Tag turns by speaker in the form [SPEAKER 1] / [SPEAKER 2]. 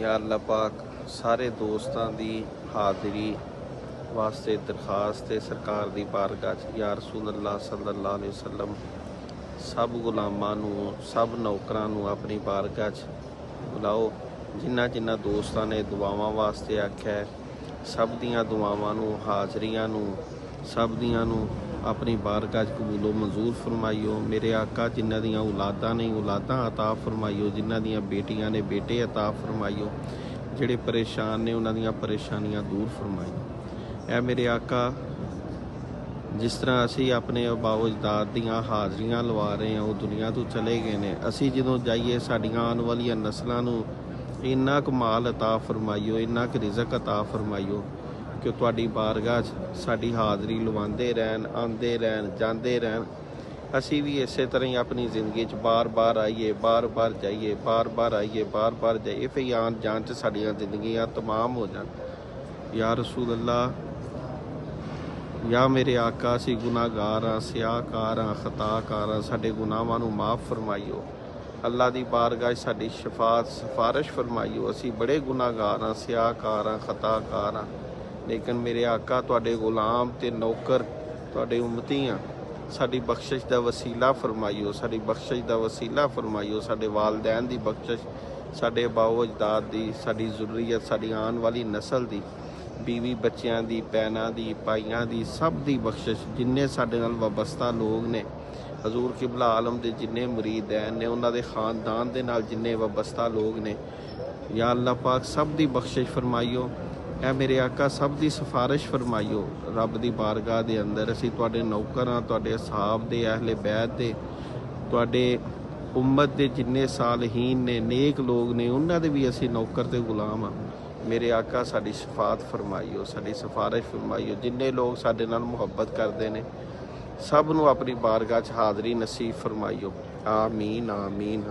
[SPEAKER 1] या अल्लाह पाक सारे दोस्तों की हाज़री वास्ते दरखास्त है सरकार की बारगाह च या रसूल अल्लाह सल्लल्लाहु अलैहि वसल्लम सब गुलामां नूं सब नौकरां नूं अपनी बारगाह च बुलाओ। जिन्हां जिन्हां दोस्तां ने दुआवां वास्ते आख्या है सब दियां दुआवां नूं हाज़रियां नूं सब दियां नूं अपनी बारगाह च कबूलो मंजूर फरमाइयो। मेरे आका जिन्हां दियां औलादां नहीं औलादां अता फरमाइयो, जिन्हां दियां बेटियां ने बेटे अता फरमाइयो, जिहड़े परेशान ने उन्हां दियां परेशानियां दूर फरमाइयो। ऐ मेरे आका जिस तरह असी अपने अबाओ अजदाद दियां हाज़रियां लवा रहे हैं वो दुनिया तो चले गए ने, असी जदों जाइए साडियां आने वालियां नस्लां नूं इन्ना क माल अता फरमाइयो, इन्ना क रिज़क अता फरमाइयो कि तुहाडी बारगाह च साडी हाज़री लवांदे रहन, आंदे रहन, जांदे रहन। असी भी इस तरह ही अपनी ज़िंदगी च बार बार आइए, बार बार जाइए, बार बार आइए, बार बार जाइए, फिर आन जान च साडियां ज़िंदगियां तमाम हो जान। या रसूल अल्लाह या मेरे आका असी गुनाहगार हाँ, सियाहकार हाँ, खताकार हाँ, साडे गुनाहां नूं माफ़ फरमाइयो। अल्लाह दी बारगाह साडी शफात सिफारिश फरमाइयो। असी बड़े गुनाहगार हाँ, सियाहकार हाँ, खताकार हाँ, लेकिन मेरे आका तुहाडे गुलाम ते नौकर तुहाडे उम्मती हाँ। साडी बख्शिश दा वसीला फरमाइयो, साडी बख्शिश दा वसीला फरमाइयो। साडे वालदैन दी बख्शिश, साडे अबाओ अजदाद दी, साडी ज़ुर्रियत, साडी आने वाली नस्ल दी, बीवी बच्चियां दी, भैनां दी, भाइयां दी, सब दी बख्शिश। जिन्ने साडे नाल वाबस्ता लोग ने हजूर किबला आलम दे जिन्ने मुरीदैन ने उन्हां दे खानदान दे नाल जिन्ने वाबस्ता लोग ने, या अल्लाह पाक सब दी बख्शिश फरमाइयो। ऐ मेरे आका सब दी सिफारिश फरमाइयो। रब दी बारगाह दे अंदर असी तुहाडे नौकर हाँ, तुहाडे असहाब दे, अहले बैत दे, तुहाडे उम्मत दे जिन्ने सालहीन ने, नेक लोग ने, उन्हां दे भी असी नौकर ते गुलाम हाँ। मेरे आका साडी शफात फरमाइयो, साडी सिफारिश फरमाइयो। जिन्ने लोग साडे नाल मुहब्बत करदे ने सब नूं अपनी बारगाह च हाज़री नसीब फरमाइयो। आमीन आमीन।